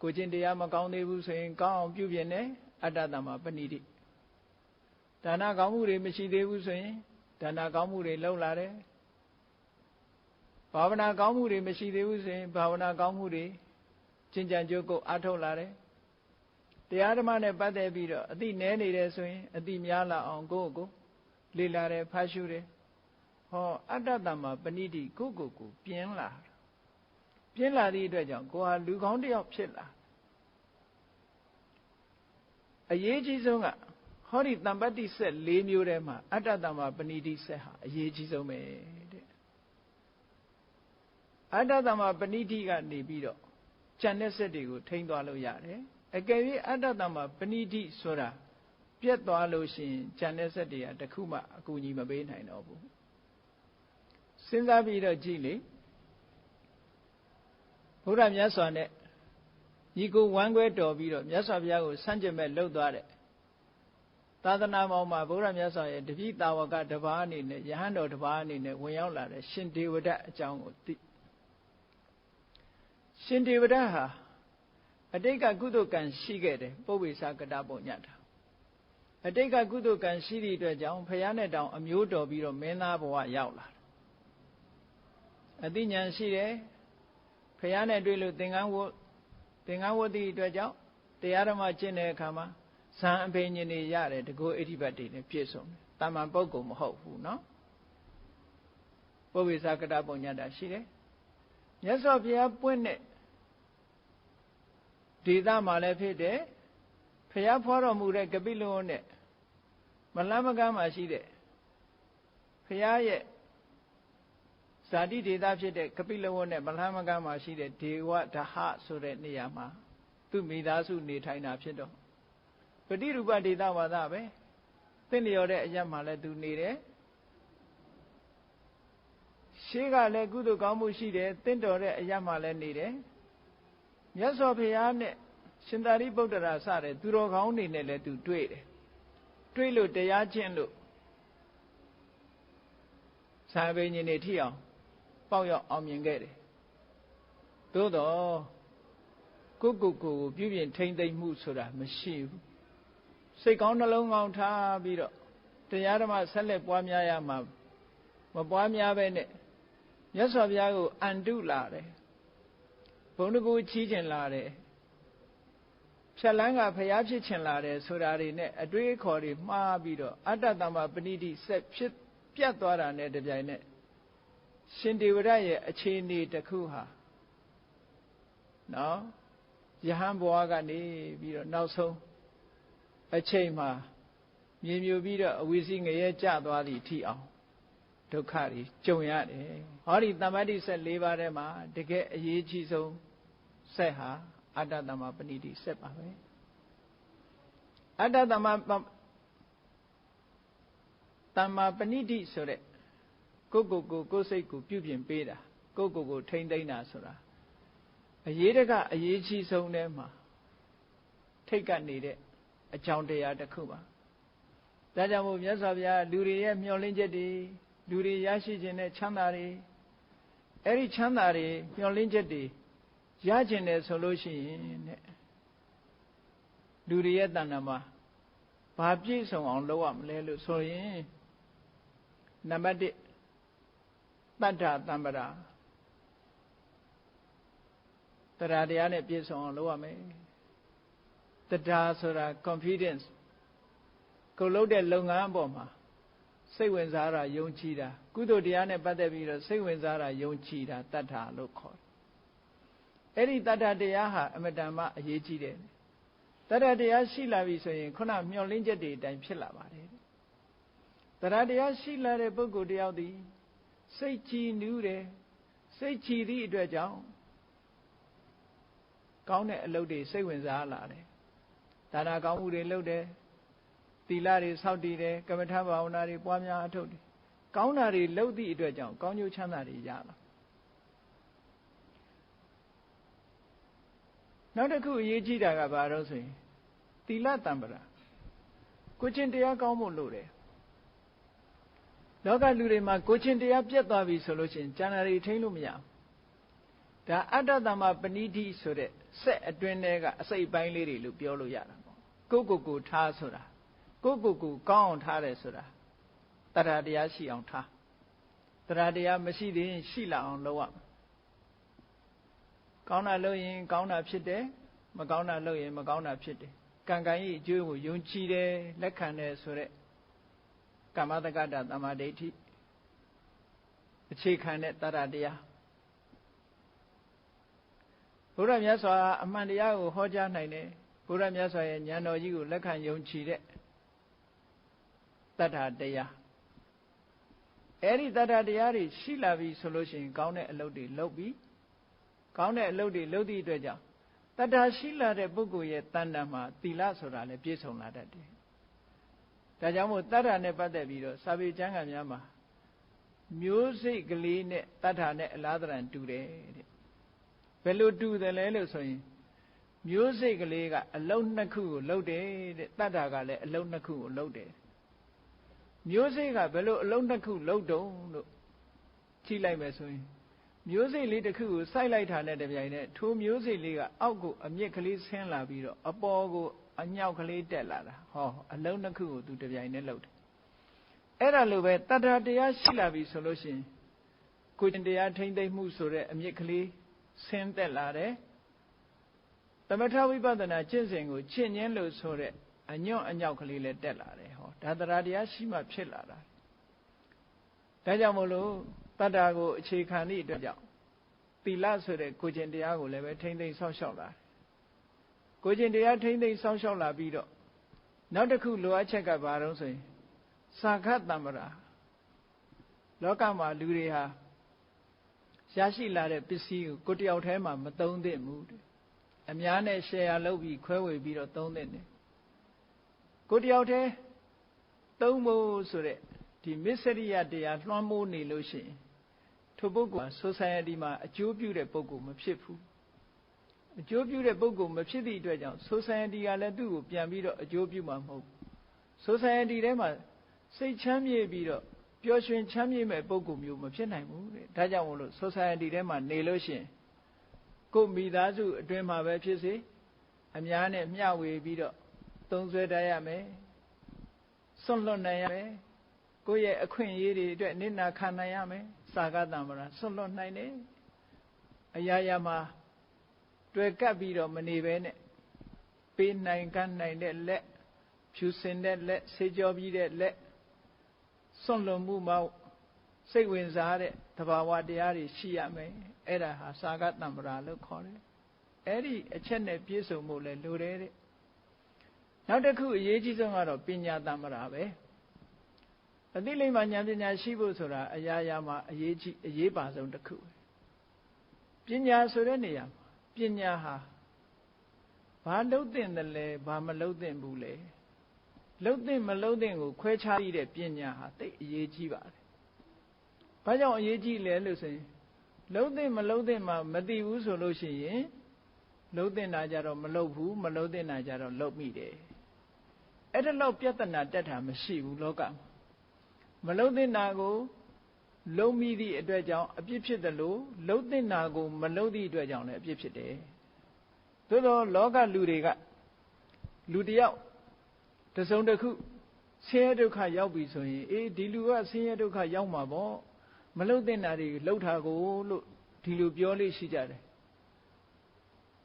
Speaker 1: ကိုကျင့်တရားမကောင်းသေးဘူးဆိုရင်ကောင်းအောင်ပြုပြင်တယ်အတ္တတမ္မာပဏိတိဒါနကောင်းမှုတွေမရှိသေးဘူးဆိုရင်ဒါနကောင်းမှုတွေလုပ်လာတယ်ဘာဝနာကောင်းမှုတွေမရှိသေးဘူးဆိုရင်ဘာဝနာကောင်းမှုတွေကျင့်ကြံကြိုးကိုအားထုတ်လာတယ်တရားဓမ္မနဲ့ပတ်သက်ပြီးတော့အသိနည်းနေတယ်ဆိုရင်အသိများလာအောင်ကိုယ့်ကိုလေ့လာတယ်ဖတ်ရှုတယ်ဟောအတ္တတမ္မာပဏိတိကိုပြင်းလာသည့်အတွက်ကြောင့်ကိုဟာလူကောင်းတစ်ယောက်ဖြစ်လာအရေးကြီးဆုံးကဟောဒီတမ္ပတ္တိဆက်၄မျိုးထဲမှာအတ္တတမ္မာပဏိတိဆက်ဟာအရေးကြီးဆုံးပဲတဲ့အတ္တတမ္မာပဏိတိကနေပြီးတော့ဉာဏ်နဲ့ဆက်တွေကိုထိန်းသွားလို့ရတယ်အကယ်၍အတ္တတမ္မာပဏိတိဆိုတာပြတ်သွားလို့ရှိရင်ဉာဏ်နဲ့ဆက်တွေကတခုမှအကူအညီမပေးနိုင်တော့ဘူးစဉ်းစားပြီးတော့ကြည့်လေဘုရားမြတ်စွာနဲ့ညီကိုဝမ်းခွဲတော်ပြီးတော့မြတ်စွာဘုရားကိုဆန့်ကျင်မဲ့လှုပ်သွားတဲ့သာသနာပေါင်းမှာဘုရားမြတ်စွာရဲ့တပည့်တာဝကတစ်ပါးအနေနဲ့ယဟန်တော်တစ်ပါးအနေနဲ့ဝင်ရောက်လာတဲ့ရှင်ဒေဝဒတ်အကြောင်းကိုသိရှင်ဒေဝဒတ်ဟာအတိတ်ကကုသိုလ်ကံရှိခဲ့တယ်ပုပ္ပေသကတပုညတာအတိတ်ကကုသိုလ်ကံရှိသည့်အတွက်ကြောင့်ဘုရားနဲ့တောင်အမျိုးတော်ပြီးတော့မင်းသားဘဝရောက်လာတယ်အသိဉာဏ်ရှိတယ်ဘုရားနဲ့တွေ့လို့သင်္ကန်းဝတ်သည့်အတွက်ကြောင့်တရားဓမ္မကျင့်တဲ့အခါမှာဇံအဘိညာဉ်တွေရတယ်တကောဣတိပတ်တွေနဲ့ပြည့်စုံတယ်တာမန်ပုဂ္ဂိုလ်မဟုတ်ဘူးနော်ပုပ္ပေသကတပုညတာရှိတယ်မြတ်စွာဘုရားပွင့်တဲ့ဒေသမှာလည်းဖြစ်တယ်ဘုရားဖွားတော်မူတဲ့ကပိလဝတ်နဲ့မလန်းမကမ်းမှာရှိတဲ့ဘုရားရဲ့ဇာတိဒေသဖြစ်တဲ့ကပိလဝတ်နဲ့မလန်းမကမ်းမှာရှိတဲ့ဒေဝဒဟဆိုတဲ့နေရာမှာသူမိသားစုနေထိုင်တာဖြစ်တော့ပฏิရူပဒေသဝါဒပဲသင်လျော်တဲ့အရပ်မှာလည်းသူနေတယ်ရှေးကလည်းကုသိုလ်ကောင်းမှုရှိတယ်သင်တော်တဲ့အရပ်မှာလည်းနေတယ်မြတ်စွာဘုရားနဲ့ရှင်သာရိပုတ္တရာစတဲ့သူတော်ကောင်းတွေနဲ့လည်းသူတွေ့တယ် တွေးလို့တရားကျင့်လို့စာပေညင်နေထိအောင်ပေါက်ရောက်အောင်မြင်ခဲ့တယ်သို့တော့ကိုပြုပြင်ထိမ့်သိမ့်မှုဆိုတာမရှိဘူးစိတ်ကောင်းနှလုံးကောင်းထားပြီးတော့တရားဓမ္မဆက်လက်ပွားများရမှာမပွားများပဲနဲ့မြတ်စွာဘုရားကိုအန်တုလာတယ်ဘုန်းတကူချီးကျင်လာတယ်ဖြတ်လန်းကဘုရားဖြစ်ချင်လာတယ်ဆိုတာတွေနဲ့အတွေးအခေါ်တွေမှားပြီးတော့အတ္တတမ္မပဏိတိဆက်ဖြစ်ပြတ်သွားတာနဲ့တပြိုင်နက်ရှင်ဒေဝရရဲ့အခြေအနေတစ်ခုဟာနော်ယဟန်ဘဝကနေပြီးတော့နောက်ဆုံးအချိန်မှာမြေမြူပြီးတော့အဝိစီးငရဲကျသွားသည့်အထိအောင်ဒုက္ခတွေကြုံရတယ်ဟောဒီတမ္ပတ္တိဆက်၄ပါးထဲမှာတကယ်အရေးကြီးဆုံးဆက်ဟာအတ္တတမ္မပဏိတိဆက်ပါပဲအတ္တတမ္မပဏိတိဆိုတဲ့ကိုယ်စိတ်ကိုပြုပြင်ပေးတာကိုယ်ထိမ့်သိမ့်တာဆိုတာအရေးတကအရေးကြီးဆုံးထဲမှာထိတ်ကပ်နေတဲ့အကြောင်းတရားတစ်ခုပါဒါကြောင့်မို့မြတ်စွာဘုရားလူတွေရဲ့မျှော်လင့်ချက်တွေလူတွေရရှိခြင်းနဲ့ချမ်းသာတွေအဲ့ဒီချမ်းသာတွေမျှော်လင့်ချက်တွေရကျင်တယ်ဆိုလို့ရှိရင်တဲ့လူတွေရဲ့တဏ္ဍာမှာဘာပြည့်စုံအောင်လုပ်ရမလဲလို့ဆိုရင်နံပါတ်1တတ္ထတမ္ပရာတရားတရားနဲ့ပြည့်စုံအောင်လုပ်ရမယ်တရားဆိုတာ confidence ကိုလုပ်တဲ့လုပ်ငန်းအပေါ်မှာစိတ်ဝင်စားတာယုံကြည်တာကုသိုလ်တရားနဲ့ပတ်သက်ပြီးတော့စိတ်ဝင်စားတာယုံကြည်တာတတ္ထလို့ခေါ်တယ်အဲ့ဒီတတ္ထတရားဟာအမတန်မှအရေးကြီးတယ်တတ္ထတရားရှိလာပြီဆိုရင်ခုနမျှော်လင့်ချက်တွေအတိုင်းဖြစ်လာပါတယ်တရားတရားရှိလာတဲ့ပုဂ္ဂိုလ်တယောက်သည်စိတ်ကြည်နူးတယ်စိတ်ကြည်သည့်အတွက်ကြောင့်ကောင်းတဲ့အလုပ်တွေစိတ်ဝင်စားလာတယ်ဒါနကောင်းမှုတွေလုပ်တယ်သီလတွေစောင့်တည်တယ်ကမ္မထဘာဝနာတွေပွားများအထုတ်တယ်ကောင်းတာတွေလုပ်သည့်အတွက်ကြောင့်ကောင်းကျိုးချမ်းသာတွေရလာနောက်တစ်ခုအရေးကြီးတာကဘာလို့ဆိုရင်သီလတမ္ပရာကိုချင်းတရားကောင်းဖို့လိုတယ်လောကလူတွေမှာကိုချင်းတရားပြတ်သွားပြီဆိုလို့ရှိရင်ဉာဏ်တွေထိန်းလို့မရဘူးဒါအတ္တတမ္မပဏိတိဆိုတဲ့ဆက်အတွင်းထဲကအစိတ်ပိုင်းလေးတွေလို့ပြောလို့ရတာပေါ့ကိုထားဆိုတာကိုကောင်းအောင်ထားတယ်ဆိုတာတရားတရားရှိအောင်ထားတရားတရားမရှိသေးရင်ရှိလာအောင်လုပ်ရမယ်ကောင်းတာလုပ်ရင်ကောင်းတာဖြစ်တယ်မကောင်းတာလုပ်ရင်မကောင်းတာဖြစ်တယ်ကံကံရဲ့အကျိုးကိုယုံကြည်တယ်လက်ခံတယ်ဆိုတဲ့ကမ္မတက္ကတသမ္မာဒိဋ္ဌိအခြေခံတဲ့တရားတရားဘုရားမြတ်စွာအမှန်တရားကိုဟောကြားနိုင်တယ်ဘုရားမြတ်စွာရဲ့ဉာဏ်တော်ကြီးကိုလက်ခံယုံကြည်တဲ့တတ္ထတရားအဲ့ဒီတတ္ထတရားတွေရှိလာပြီဆိုလို့ရှိရင်ကောင်းတဲ့အလုပ်တွေလုပ်ပြီးကောင်းတဲ့အလုပ်တွေလုပ်သည့်အတွက်ကြောင့်တတ္ထရှိလာတဲ့ပုဂ္ဂိုလ်ရဲ့တဏ္ဍာမှာသီလဆိုတာလည်းပြည့်စုံလာတတ်တယ်ဒါကြောင့်မို့တတ္ထနဲ့ပတ်သက်ပြီးတော့စာပေကျမ်းဂန်များမှာမျိုးစိတ်ကလေးနဲ့တတ္ထနဲ့အလားတန်တူတယ်တဲ့ဘယ်လိုတူတယ်လဲလို့ဆိုရင်မျိုးစိတ်ကလေးကအလုံးနှစ်ခုကိုလုပ်တယ်တဲ့တတ္ထကလည်းအလုံးနှစ်ခုကိုလုပ်တယ်မျိုးစိတ်ကဘယ်လိုအလုံးနှစ်ခုလုပ်တုံးလို့ကြည့်လိုက်မယ်ဆိုရင်မျိုးစိတ်လေးတစ်ခုကိုစိုက်လိုက်တာနဲ့တပြိုင်နက်ထိုမျိုးစိတ်လေးကအောက်ကိုအမြင့်ကလေးဆင်းလာပြီးတော့အပေါ်ကိုအညောက်ကလေးတက်လာတာဟောအလုံးနှစ်ခုကိုသူတပြိုင်နက်လုပ်တယ်အဲ့ဒါလိုပဲတတ္ထတရားရှိလာပြီဆိုလို့ရှိရင်ကိုယ်တရားထိမ့်သိမ့်မှုဆိုတဲ့အမြင့်ကလေးဆင်းသက်လာတယ်သမထဝိပဿနာကျင့်စဉ်ကိုချင့်ငင်းလို့ဆိုတဲ့အညွန့်အညောက်ကလေးလည်းတက်လာတယ်ဟောဒါတရားတရားရှိမှဖြစ်လာတာဒါကြောင့်မို့လို့တတ္တကိုအခြေခံသည့်အတွက်ကြောင့်သီလဆိုတဲ့ကိုယ်ကျင့်တရားကိုလည်းပဲထိမ့်သိမ့်ဆောက်ရှောက်လာကိုယ်ကျင့်တရားထိမ့်သိမ့်ဆောက်ရှောက်လာပြီးတော့နောက်တစ်ခုလိုအပ်ချက်ကဘာလို့ဆိုရင်စာခတ်တမ္ပရာလောကမှာလူတွေဟာရရှိလာတဲ့ပစ္စည်းကိုတယောက်တည်းမှမသုံးသင့်ဘူးအများနဲ့ share လုပ်ပြီးခွဲဝေပြီးတော့သုံးသင့်တယ်ကိုတယောက်တည်းသုံးဖို့ဆိုတဲ့ဒီမစ္စရိယတရားလွှမ်းမိုးနေလို့ရှိရင်ထိုပုဂ္ဂိုလ် society မှာအကျိုးပြုတဲ့ပုဂ္ဂိုလ်မဖြစ်ဘူးအကျိုးပြုတဲ့ပုဂ္ဂိုလ်မဖြစ်သည့်အတွက်ကြောင့် society ကလည်းသူ့ကိုပြန်ပြီးတော့အကျိုးပြုမှာမဟုတ် society ထဲမှာစိတ်ချမ်းမြေ့ပြီးတော့ပျော်ရွှင်ချမ်းမြေ့မဲ့ပုဂ္ဂိုလ်မျိုးမဖြစ်နိုင်ဘူးတဲ့ဒါကြောင့်မို့လို့ society ထဲမှာနေလို့ရှိရင်ကိုယ်မိသားစုအတွင်းမှာပဲဖြစ်စေအများနဲ့မျှဝေပြီးတော့သုံးစွဲတတ်ရမယ်စွန့်လွတ်နိုင်ရမယ်ကိုယ့်ရဲ့အခွင့်အရေးတွေအတွက်နိနာခံနိုင်ရမယ်စာကတံပရာစွန့်လွတ်နိုင်တယ်အရာရာမှာတွေ့ကပ်ပြီးတော့မနေပဲနဲ့ပေးနိုင်ကမ်းနိုင်တဲ့လက်ဖြူစင်တဲ့လက်ဆေးကြောပြီးတဲ့လက်စွန့်လွတ်မှုမှစိတ်ဝင်စားတဲ့သဘာဝတရားတွေရှိရမယ်အဲ့ဒါဟာစာကတံပရာလို့ခေါ်တယ်အဲ့ဒီအချက်နဲ့ပြည့်စုံဖို့လဲလိုတယ်တဲ့နောက်တစ်ခုအရေးကြီးဆုံးကတော့ပညာတံပရာပဲအသိလိမ္မာဉာဏ်ပညာရှိဖို့ဆိုတာအရာရာမှာအရေးပါဆုံးတစ်ခုပညာဆိုတဲ့နေရာမှာပညာဟာဘာလုပ်သင့်တယ်လဲဘာမလုပ်သင့်ဘူးလဲလုပ်သင့်မလုပ်သင့်ကိုခွဲခြားပြီးတဲ့ပညာဟာသိအရေးကြီးပါတယ်ဘာကြောင့်အရေးကြီးလဲလို့ဆိုရင်လုပ်သင့်မလုပ်သင့်မှမသိဘူးဆိုလို့ရှိရင်လုပ်သင့်တာကြတော့မလုပ်ဘူးမလုပ်သင့်တာကြတော့လုပ်မိတယ်အဲ့ဒါတော့ပြဿနာတက်တာမရှိဘူးလောကမှာမလုပ်သင့်တာကိုလုံးမိသည့်အတွက်ကြောင့်အပြစ်ဖြစ်တယ်လို့လုံးသင့်တာကိုမလုပ်သည့်အတွက်ကြောင့်လည်းအပြစ်ဖြစ်တယ်သို့သောလောကလူတွေကလူတယောက်တစုံတစ်ခုဆင်းရဲဒုက္ခရောက်ပြီဆိုရင်အေးဒီလူကဆင်းရဲဒုက္ခရောက်မှာပေါ့မလုပ်သင့်တာတွေလှုပ်တာကိုလို့ဒီလူပြောလို့ရှိကြတယ်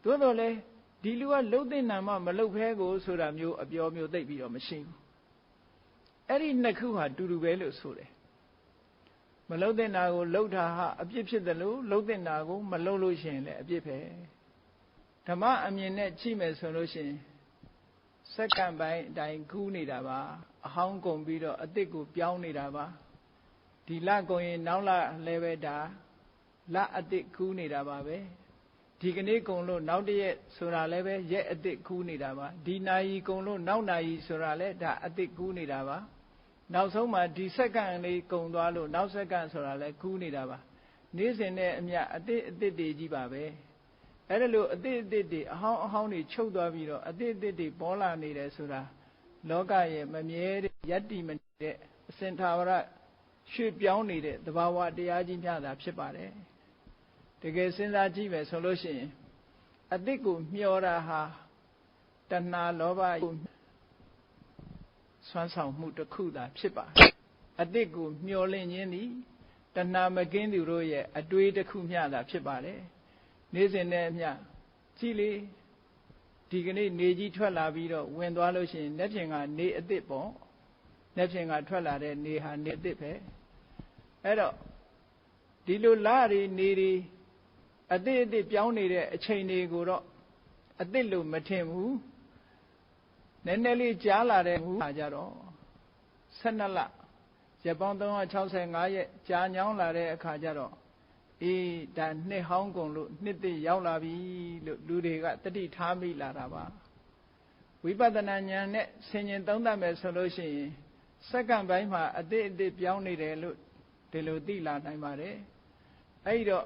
Speaker 1: သို့တော်လည်းဒီလူကလှုပ်သင့်တာမှမလှုပ်ဖဲကိုဆိုတာမျိုးအပြောမျိုးသိပြီးတော့မရှိဘူးအဲ့ဒီနှစ်ခုဟာတူတူပဲလို့ဆိုတယ်မလှုပ်သင့်တာကိုလှုပ်တာဟာအပြစ်ဖြစ်တယ်လို့လှုပ်သင့်တာကိုမလှုပ်လို့ရှိရင်လည်းအပြစ်ပဲဓမ္မအမြင်နဲ့ကြည့်မယ်ဆိုလို့ရှိရင်စက္ကန့်ပိုင်းအတိုင်းကူးနေတာပါအဟောင်းကုန်ပြီးတော့အသစ်ကိုပြောင်းနေတာပါဒီလကုန်ရင်နောက်လလည်းပဲဒါလအသစ်ကူးနေတာပါပဲဒီကနေ့ကုန်လို့နောက်တရက်ဆိုတာလည်းပဲရက်အသစ်ကူးနေတာပါဒီနာရီကုန်လို့နောက်နာရီဆိုတာလည်းဒါအသစ်ကူးနေတာပါနောက်ဆုံးမှာဒီစက္ကန့်လေးကုန်သွားလို့နောက်စက္ကန့်ဆိုတာလည်းကူးနေတာပါနေ့စဉ်နဲ့အမျှအသစ်တွေကြီးပါပဲအဲ့ဒါလို့အသစ်တွေအဟောင်းတွေချုပ်သွားပြီးတော့အသစ်တွေပေါ်လာနေတယ်ဆိုတာလောကရဲ့မမြဲတဲ့ယတ္တိမတဲ့အစင်သာဝရရွှေ့ပြောင်းနေတဲ့သဘာဝတရားကြီးများသာဖြစ်ပါတယ်တကယ်စဉ်းစားကြည့်မယ်ဆိုလို့ရှိရင်အသစ်ကိုမျှော်တာဟာတဏှာလောဘကိုဆွမ်းဆောင်မှုတစ်ခုသာဖြစ်ပါတယ်အသစ်ကိုမျှော်လင့်ခြင်းသည်တဏှာမကင်းသူတို့ရဲ့အတွေးတစ်ခုမျှသာဖြစ်ပါတယ်နေ့စဉ်နဲ့အမျှကြည်လေဒီကနေ့နေကြီးထွက်လာပြီးတော့ဝင်သွားလို့ရှိရင်လက်ဖြင့်ကနေအသစ်ပေါ့လက်ဖြင့်ကထွက်လာတဲ့နေဟာနေအသစ်ပဲအဲ့တော့ဒီလိုလရီနေရီအသစ်ပြောင်းနေတဲ့အချိန်တွေကိုတော့အသစ်လို့မထင်ဘူးနည်းနည်းလေးကြားလာတဲ့ဟူဟာကြတော့12လရက်ပေါင်း365ရက်ကြာညောင်းလာတဲ့အခါကျတော့အေးဒါနှစ်ဟောင်းကုန်လို့နှစ်သစ်ရောက်လာပြီလို့လူတွေကတတိထားမိလာတာပါဝိပဿနာဉာဏ်နဲ့ဆင်ញင်သုံးသပ်မယ်ဆိုလို့ရှိရင်စက္ကန့်ပိုင်းမှာအသစ်ပြောင်းနေတယ်လို့ဒီလိုသိလာနိုင်ပါတယ်အဲ့တော့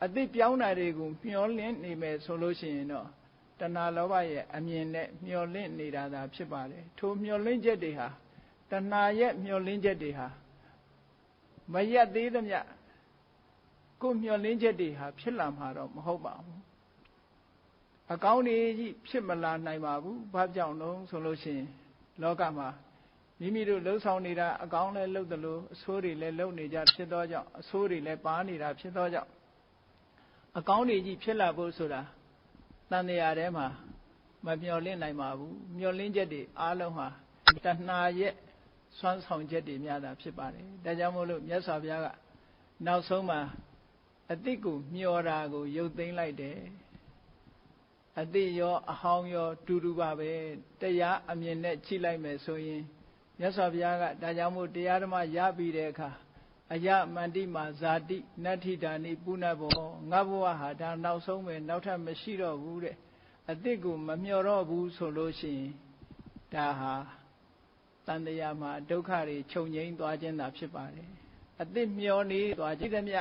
Speaker 1: အသစ်ပြောင်းတာတွေကိုမျှော်လင့်နေမယ်ဆိုလို့ရှိရင်တော့တဏှာလောဘရဲ့အမြင်နဲ့မျှော်လင့်နေတာသာဖြစ်ပါတယ်ထိုမျှော်လင့်ချက်တွေဟာတဏှာရဲ့မျှော်လင့်ချက်တွေဟာမရက်သေးသမျှကိုမျှော်လင့်ချက်တွေဟာဖြစ်လာမှာတော့မဟုတ်ပါဘူးအကောင်းတွေကြီးဖြစ်မလာနိုင်ပါဘူးဘာကြောင့်လဲဆိုလို့ရှိရင်လောကမှာမိမိတို့လှုပ်ဆောင်နေတာအကောင်းလည်းလှုပ်တယ်လို့အဆိုးတွေလည်းလုပ်နေကြဖြစ်သောကြောင့်အဆိုးတွေလည်းပါနေတာဖြစ်သောကြောင့်အကောင်းတွေကြီးဖြစ်လာဖို့ဆိုတာတန်တရားထဲမှာမမျှော်လင့်နိုင်ပါဘူးမျှော်လင့်ချက်တွေအားလုံးဟာတဏှာရဲ့စွမ်းဆောင်ချက်တွေများတာဖြစ်ပါတယ်ဒါကြောင့်မို့လို့မြတ်စွာဘုရားကနောက်ဆုံးမှာအတိတ်ကိုမျှော်တာကိုရုပ်သိမ်းလိုက်တယ်အတိတ်ရောအဟောင်းရောတူတူပါပဲတရားအမြင်နဲ့ကြည့်လိုက်မယ်ဆိုရင်မြတ်စွာဘုရားကဒါကြောင့်မို့တရားဓမ္မရပြီးတဲ့အခါအယမန္တိမာဇာတိနတ္ထိတာနိပုဏ္ဏဘောငါဘဝဟာဒါနောက်ဆုံးပဲနောက်ထပ်မရှိတော့ဘူးတဲ့အတိတ်ကိုမမျှော်တော့ဘူးဆိုလို့ရှိရင်ဒါဟာတန်တရားမှာဒုက္ခတွေချုပ်ငြိမ်းသွားခြင်းသာဖြစ်ပါတယ်အတိတ်မျှော်နေသွားခြင်းသမျှ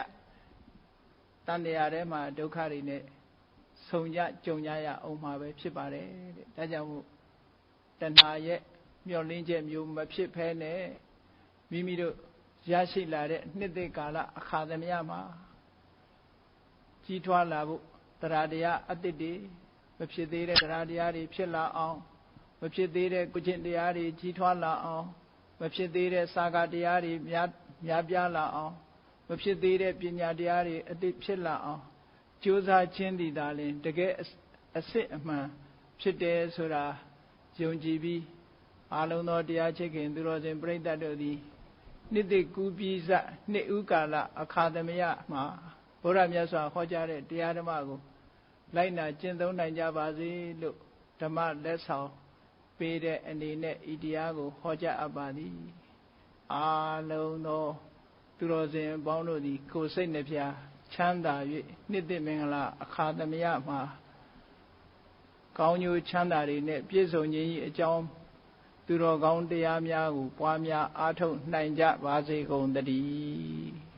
Speaker 1: တန်တရားထဲမှာဒုက္ခတွေနဲ့ဆုံကြကြုံကြရအောင်မှာပဲဖြစ်ပါတယ်တဲ့ဒါကြောင့်မို့တဏှာရဲ့ မျောလင်းချက်မျိုးမဖြစ်ဖဲနဲ့မိမိတို့ရရှိလာတဲ့နှစ်သက်ကာလအခါသမယမှာကြီးထွားလာဖို့တရားတရားအတ္တိတွေမဖြစ်သေးတဲ့တရားတရားတွေဖြစ်လာအောင်မဖြစ်သေးတဲ့ကုကျင့်တရားတွေကြီးထွားလာအောင်မဖြစ်သေးတဲ့စာကတရားတွေများပြားလာအောင်မဖြစ်သေးတဲ့ပညာတရားတွေအတိဖြစ်လာအောင်ကြိုးစားခြင်းတည်တာလင်တကယ်အစစ်အမှန်ဖြစ်တယ်ဆိုတာယုံကြည်ပြီးအလုံးသောတရားချစ်ခင်သူတော်စင်ပြိဿတ်တို့သည်နှစ်သိကူးပြီးစနှစ်ဥကာလအခါသမယမှာဘုရားမြတ်စွာဟောကြားတဲ့တရားဓမ္မကိုလိုက်နာကျင့်သုံးနိုင်ကြပါစေလို့ဓမ္မလက်ဆောင်ပေးတဲ့အနေနဲ့ဤတရားကိုဟောကြားအပ်ပါသည်အာလုံးသောသူတော်စင်ပေါင်းတို့သည်ကိုယ်စိတ်နှဖျားချမ်းသာ၍နှစ်သိမင်္ဂလာအခါသမယမှာကောင်းကျိုးချမ်းသာတွေနဲ့ပြည့်စုံခြင်း၏အကြောင်းသူတော်ကောင်းတရားများကိုပွားများအားထုတ်နိုင်ကြပါစေကုန်သတည်း